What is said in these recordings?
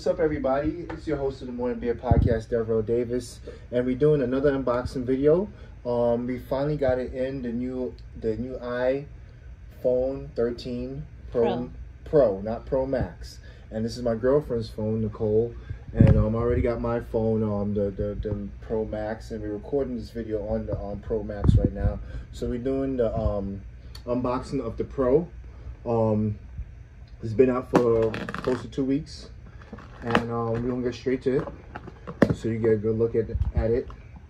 What's up, everybody? It's your host of the Morning Beer Podcast, Devereaux Davis, and we're doing another unboxing video. We finally got it in, the new iPhone 13 Pro, not Pro Max. And this is my girlfriend's phone, Nicole, and I already got my phone, the Pro Max, and we're recording this video on the Pro Max right now. So we're doing the unboxing of the Pro. It's been out for close to 2 weeks, and we're gonna get straight to it, so you get a good look at it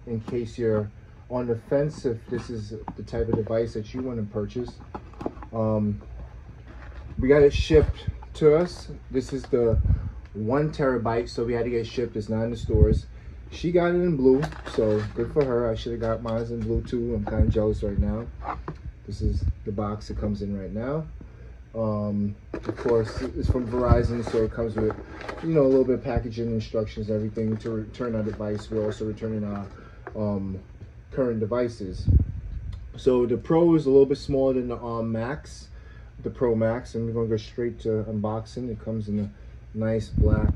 in case you're on the fence if this is the type of device that you want to purchase. We got it shipped to us. This is the 1 terabyte, so we had to get it shipped. It's not in the stores. She got it in blue, so good for her. I should have got mine in blue too. I'm kind of jealous right now. This is the box it comes in right now. Of course, it's from Verizon, so it comes with, you know, a little bit of packaging instructions, everything to return our device. We're also returning our current devices. So the Pro is a little bit smaller than the Max, the Pro Max, and we're gonna go straight to unboxing. It comes in a nice black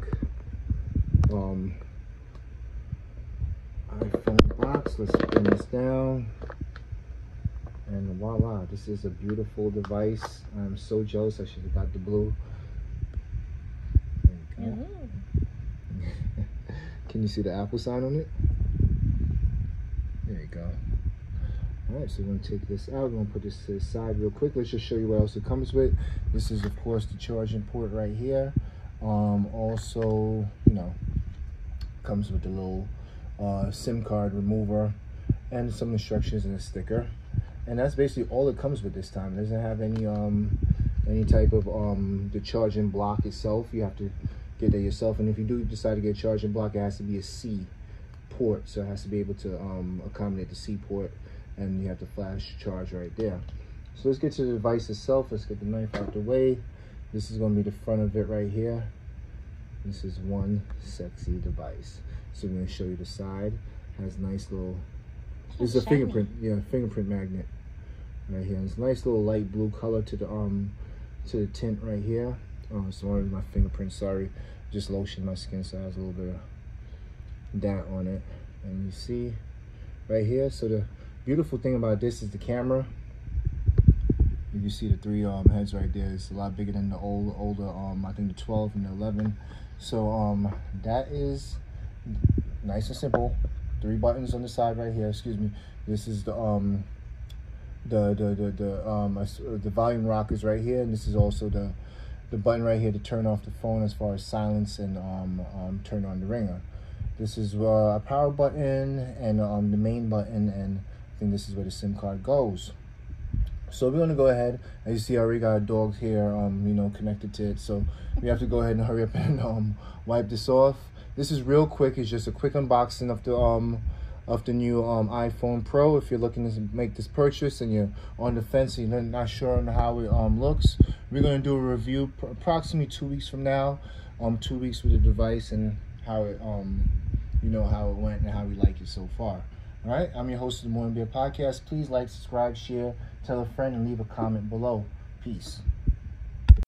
iPhone box. Let's bring this down. And voila, this is a beautiful device. I'm so jealous. I should have got the blue. There you go. Can you see the Apple sign on it? There you go. All right, so we're gonna take this out. We're gonna put this to the side real quick. Let's just show you what else it comes with. This is, of course, the charging port right here. Also, you know, comes with the little SIM card remover and some instructions and a sticker. And that's basically all it comes with this time. It doesn't have any type of the charging block itself. You have to get that yourself. And if you do decide to get a charging block, it has to be a C port, so it has to be able to accommodate the C port, and you have the flash charge right there. So let's get to the device itself. Let's get the knife out the way. This is going to be the front of it right here. This is one sexy device. So I'm going to show you the side. It has nice little, this is a fingerprint, yeah, fingerprint magnet right here. And it's a nice little light blue color to the tint right here. Oh, sorry, my fingerprint, sorry. Just lotion my skin, so it has a little bit of that on it. And you see right here, so the beautiful thing about this is the camera. You see the 3 heads right there. It's a lot bigger than the older I think the 12 and the 11. So that is nice and simple. 3 buttons on the side right here. Excuse me. This is the volume rockers right here, and this is also the button right here to turn off the phone as far as silence and turn on the ringer. This is a power button and the main button, and I think this is where the SIM card goes. So we're gonna go ahead. As you see, I already got a dog here, you know, connected to it. So we have to go ahead and hurry up and wipe this off. This is real quick. It's just a quick unboxing of the new iPhone Pro. If you're looking to make this purchase and you're on the fence and you're not sure on how it looks, we're gonna do a review approximately 2 weeks from now. 2 weeks with the device and how it you know, how it went and how we like it so far. All right, I'm your host of the Morning Beer Podcast. Please like, subscribe, share, tell a friend, and leave a comment below. Peace.